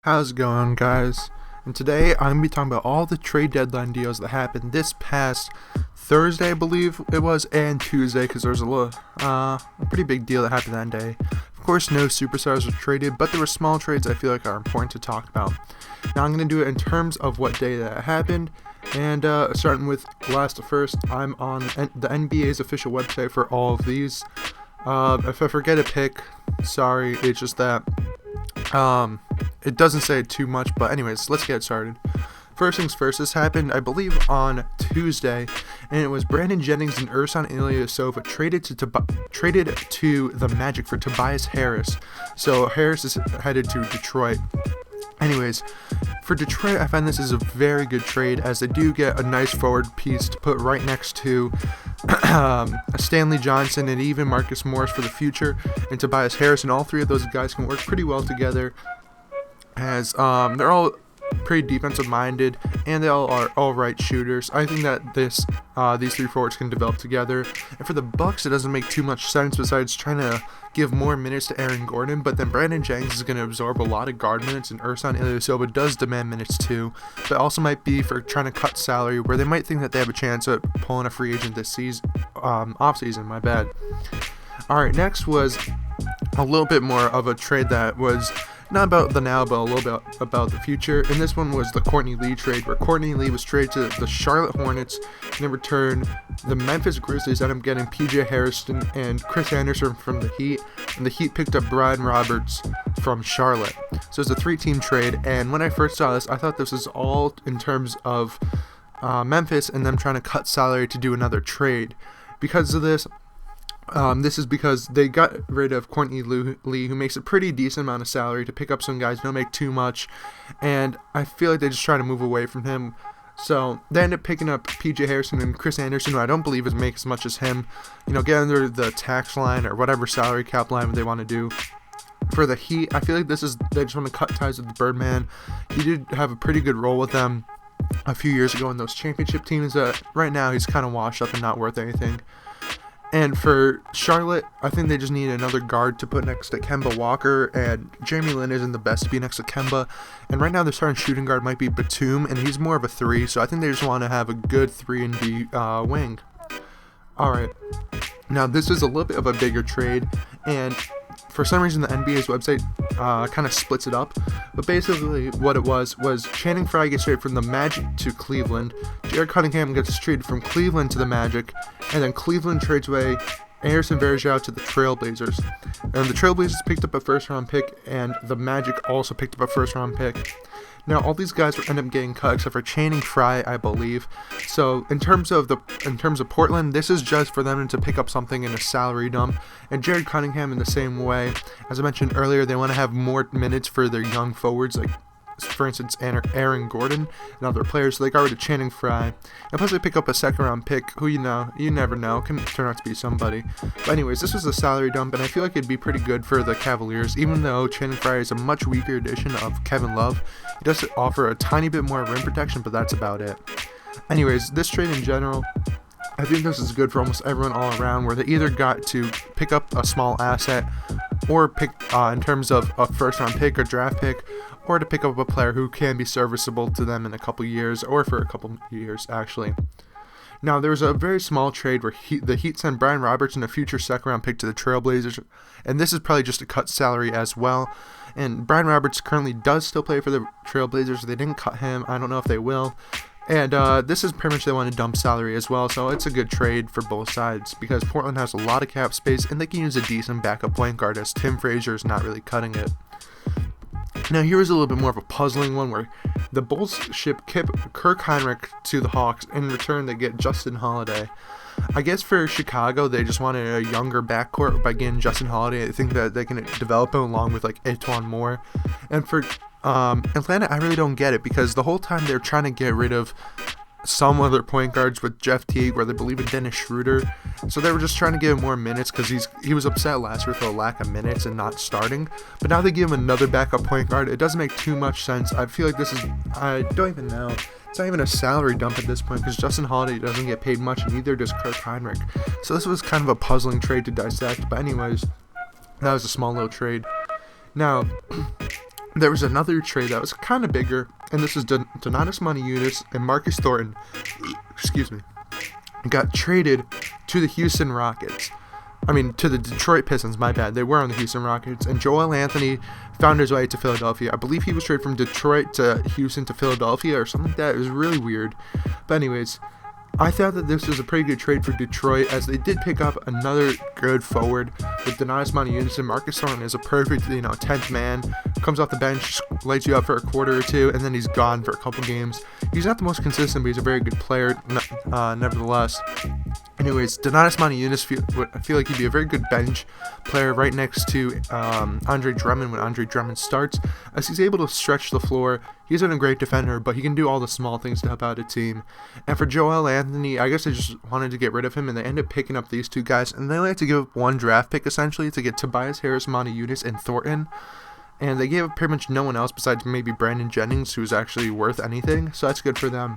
How's it going, guys? And today I'm going to be talking about all the trade deadline deals that happened this past Thursday, I believe it was, and Tuesday, because there was a pretty big deal that happened that day. Of course, no superstars were traded, but there were small trades I feel like are important to talk about. Now I'm going to do it in terms of what day that happened, and starting with last to first, I'm on the NBA's official website for all of these. If I forget a pick, sorry, it's just that it doesn't say too much, but anyways, let's get started. First things first, this happened, I believe, on Tuesday, and it was Brandon Jennings and Ersan Ilyasova traded to the Magic for Tobias Harris. So Harris is headed to Detroit. Anyways, for Detroit, I find this is a very good trade, as they do get a nice forward piece to put right next to Stanley Johnson and even Marcus Morris for the future, and Tobias Harris, and all three of those guys can work pretty well together, as they're all pretty defensive minded and they all are all right shooters. I think that these three forwards can develop together. And for the Bucks, it doesn't make too much sense besides trying to give more minutes to Aaron Gordon, but then Brandon Jennings is going to absorb a lot of guard minutes, and Ersan Ilyasova does demand minutes too, but also might be for trying to cut salary, where they might think that they have a chance at pulling a free agent this season, off season, my bad. Alright, next was a little bit more of a trade that was not about the now, but a little bit about the future. And this one was the Courtney Lee trade, where Courtney Lee was traded to the Charlotte Hornets, and in return, the Memphis Grizzlies ended up getting PJ Harrison and Chris Anderson from the Heat, and the Heat picked up Brian Roberts from Charlotte. So it's a 3-team trade, and when I first saw this, I thought this was all in terms of Memphis and them trying to cut salary to do another trade. Because of this, this is because they got rid of Courtney Lee, who makes a pretty decent amount of salary, to pick up some guys who don't make too much, and I feel like they just try to move away from him. So they end up picking up PJ Harrison and Chris Anderson, who I don't believe is make as much as him. Get under the tax line or whatever salary cap line they want to do. For the Heat, I feel like they just want to cut ties with the Birdman. He did have a pretty good role with them a few years ago in those championship teams. Right now, he's kind of washed up and not worth anything. And for Charlotte, I think they just need another guard to put next to Kemba Walker, and Jeremy Lin isn't the best to be next to Kemba. And right now, their starting shooting guard might be Batum, and he's more of a 3, so I think they just want to have a good 3-and-D wing. Alright, now this is a little bit of a bigger trade, and for some reason the NBA's website kind of splits it up, but basically what it was Channing Frye gets traded from the Magic to Cleveland, Jared Cunningham gets traded from Cleveland to the Magic, and then Cleveland trades away Anderson Varejao to the Trailblazers. And the Trailblazers picked up a first-round pick, and the Magic also picked up a first-round pick. Now, all these guys end up getting cut except for Channing Frye, I believe. So, in terms of Portland, this is just for them to pick up something in a salary dump. And Jared Cunningham, in the same way, as I mentioned earlier, they want to have more minutes for their young forwards, like, for instance, Aaron Gordon and other players. So they got rid of Channing Frye, and plus they pick up a second-round pick, who you never know, can turn out to be somebody. But anyways, this was a salary dump, and I feel like it'd be pretty good for the Cavaliers, even though Channing Frye is a much weaker edition of Kevin Love. He does offer a tiny bit more rim protection, but that's about it. Anyways, this trade in general, I think this is good for almost everyone all around, where they either got to pick up a small asset, or pick in terms of a first-round pick or draft pick, or to pick up a player who can be serviceable to them in a couple years, or for a couple years, actually. Now, there was a very small trade where the Heat sent Brian Roberts and a future second-round pick to the Trailblazers, and this is probably just to cut salary as well. And Brian Roberts currently does still play for the Trailblazers. They didn't cut him. I don't know if they will. And this is pretty much they want to dump salary as well, so it's a good trade for both sides, because Portland has a lot of cap space, and they can use a decent backup point guard, as Tim Frazier is not really cutting it. Now, here is a little bit more of a puzzling one, where the Bulls ship Kirk Hinrich to the Hawks. In return, they get Justin Holiday. I guess for Chicago, they just wanted a younger backcourt by getting Justin Holiday. I think that they can develop him along with, like, Etuan Moore. And for Atlanta, I really don't get it, because the whole time they're trying to get rid of some other point guards with Jeff Teague, where they believe in Dennis Schroeder. So they were just trying to give him more minutes, because he was upset last year for the lack of minutes and not starting. But now they give him another backup point guard. It doesn't make too much sense. I feel like I don't even know. It's not even a salary dump at this point, because Justin Holiday doesn't get paid much, and neither does Kirk Hinrich. So this was kind of a puzzling trade to dissect. But anyways, that was a small little trade. Now, there was another trade that was kind of bigger, and this is Donatas Motiejunas and Marcus Thornton. Excuse me. Got traded to the Houston Rockets. To the Detroit Pistons, my bad. They were on the Houston Rockets, and Joel Anthony found his way to Philadelphia. I believe he was traded from Detroit to Houston to Philadelphia or something like that. It was really weird. But anyways, I thought that this was a pretty good trade for Detroit, as they did pick up another good forward with Donatas Motiejunas. Marcus Thornton is a perfect, 10th man. Comes off the bench, lights you up for a quarter or two, and then he's gone for a couple games. He's not the most consistent, but he's a very good player, nevertheless. Anyways, Donatas Motiejunas, I feel like he'd be a very good bench player right next to Andre Drummond when Andre Drummond starts, as he's able to stretch the floor. He's not a great defender, but he can do all the small things to help out a team. And for Joel Anthony, I guess they just wanted to get rid of him, and they ended up picking up these two guys. And they like to give up one draft pick, essentially, to get Tobias Harris, Motiejunas, and Thornton. And they gave up pretty much no one else besides maybe Brandon Jennings, who's actually worth anything. So that's good for them.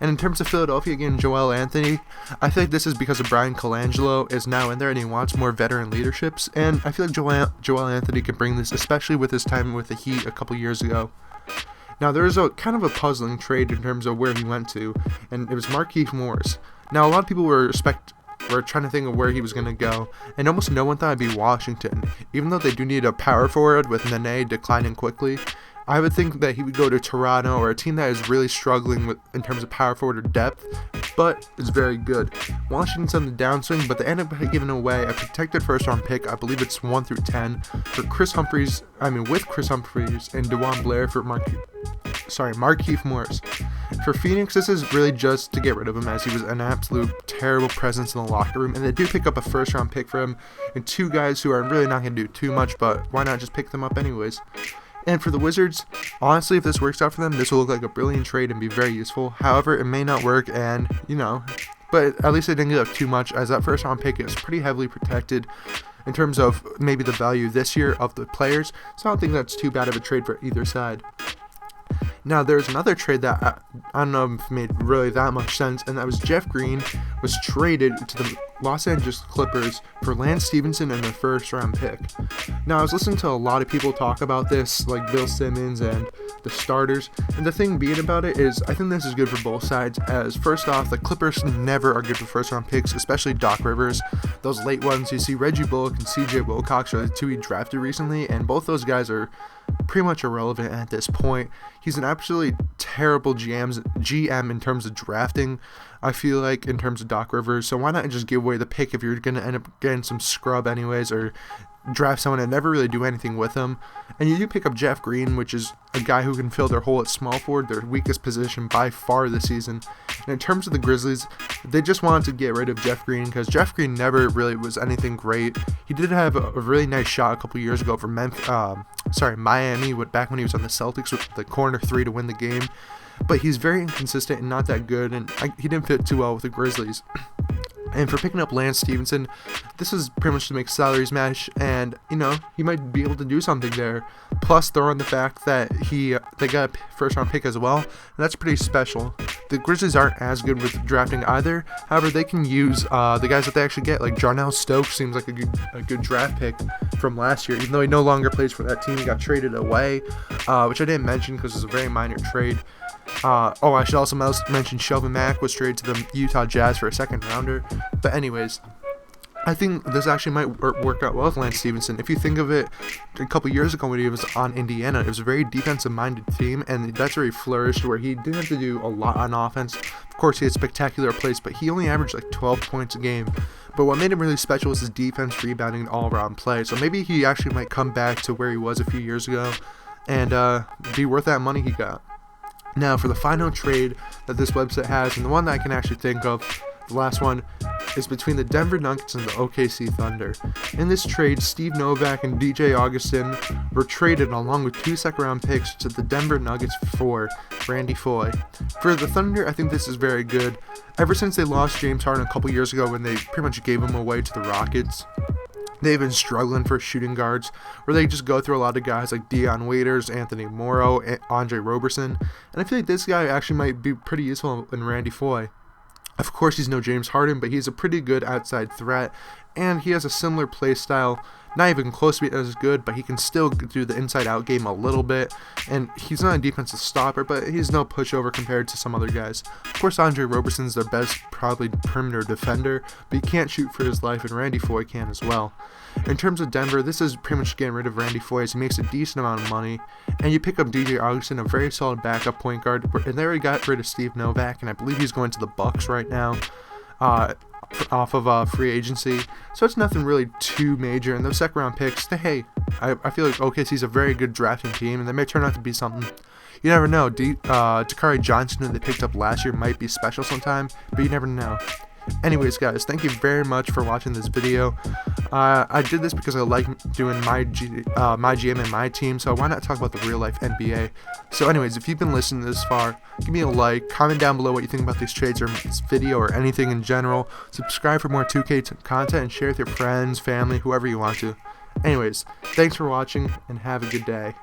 And in terms of Philadelphia, again, Joel Anthony, I feel like this is because of Brian Colangelo is now in there and he wants more veteran leaderships. And I feel like Joel Anthony can bring this, especially with his time with the Heat a couple years ago. Now, there is a kind of a puzzling trade in terms of where he went to, and it was Markieff Morris. Now, a lot of people were trying to think of where he was going to go, and almost no one thought it'd be Washington. Even though they do need a power forward with Nene declining quickly, I would think that he would go to Toronto or a team that is really struggling in terms of power forward or depth, but is very good. Washington's on the downswing, but they end up giving away a protected first-round pick. I believe it's 1 through 10 for with Chris Humphries and DeJuan Blair for Markieff Morris. For Phoenix, this is really just to get rid of him, as he was an absolute terrible presence in the locker room, and they do pick up a first-round pick for him and two guys who are really not going to do too much, but why not just pick them up anyways? And for the Wizards, honestly, if this works out for them, this will look like a brilliant trade and be very useful. However, it may not work, and, but at least they didn't give up too much, as that first-round pick is pretty heavily protected in terms of maybe the value this year of the players, so I don't think that's too bad of a trade for either side. Now, there's another trade that I don't know if it made really that much sense, and that was Jeff Green was traded to the Los Angeles Clippers for Lance Stevenson and their first-round pick. Now, I was listening to a lot of people talk about this, like Bill Simmons and the starters, and the thing being about it is I think this is good for both sides, as first off, the Clippers never are good for first-round picks, especially Doc Rivers. Those late ones, you see Reggie Bullock and CJ Wilcox are the two he drafted recently, and both those guys are pretty much irrelevant at this point. He's an absolutely terrible GM in terms of drafting, I feel like, in terms of Doc Rivers. So why not just give away the pick if you're going to end up getting some scrub anyways, or draft someone and never really do anything with them. And you do pick up Jeff Green, which is a guy who can fill their hole at small forward, their weakest position by far this season. And in terms of the Grizzlies, they just wanted to get rid of Jeff Green because Jeff Green never really was anything great. He did have a really nice shot a couple years ago for Miami, back when he was on the Celtics with the corner three to win the game. But he's very inconsistent and not that good, and he didn't fit too well with the Grizzlies. And for picking up Lance Stevenson, this is pretty much to make salaries match, and he might be able to do something there. Plus, throw in the fact that they got a first-round pick as well, and that's pretty special. The Grizzlies aren't as good with drafting either. However, they can use the guys that they actually get, like Jarnell Stokes seems like a good draft pick from last year, even though he no longer plays for that team. He got traded away, which I didn't mention because it's a very minor trade. I should also mention Shelvin Mack was traded to the Utah Jazz for a second rounder. But anyways, I think this actually might work out well with Lance Stevenson. If you think of it, a couple years ago when he was on Indiana, it was a very defensive-minded team, and that's where he flourished, where he didn't have to do a lot on offense. Of course, he had spectacular plays, but he only averaged like 12 points a game. But what made him really special was his defense, rebounding, and all-around play. So maybe he actually might come back to where he was a few years ago and be worth that money he got. Now, for the final trade that this website has, and the one that I can actually think of, the last one, is between the Denver Nuggets and the OKC Thunder. In this trade, Steve Novak and DJ Augustin were traded along with 2 second-round picks to the Denver Nuggets for Randy Foye. For the Thunder, I think this is very good. Ever since they lost James Harden a couple years ago when they pretty much gave him away to the Rockets, they've been struggling for shooting guards, where they just go through a lot of guys like Dion Waiters, Anthony Morrow, and Andre Roberson, and I feel like this guy actually might be pretty useful in Randy Foye. Of course, he's no James Harden, but he's a pretty good outside threat, and he has a similar play style. Not even close to being as good, but he can still do the inside-out game a little bit. And he's not a defensive stopper, but he's no pushover compared to some other guys. Of course, Andre Roberson's their best, probably perimeter defender, but he can't shoot for his life, and Randy Foye can as well. In terms of Denver, this is pretty much getting rid of Randy Foye as he makes a decent amount of money. And you pick up DJ Augustin, a very solid backup point guard. And they already got rid of Steve Novak, and I believe he's going to the Bucks right now. Off of free agency, so it's nothing really too major. And those second round picks, I feel like OKC's a very good drafting team, and they may turn out to be something. You never know. Dakari Johnson, who they picked up last year, might be special sometime, but you never know. Anyways, guys, thank you very much for watching this video. I did this because I like doing my GM and my team, so why not talk about the real life NBA? So anyways, if you've been listening this far, give me a like, comment down below what you think about these trades or this video or anything in general. Subscribe for more 2K content and share with your friends, family, whoever you want to. Anyways, thanks for watching and have a good day.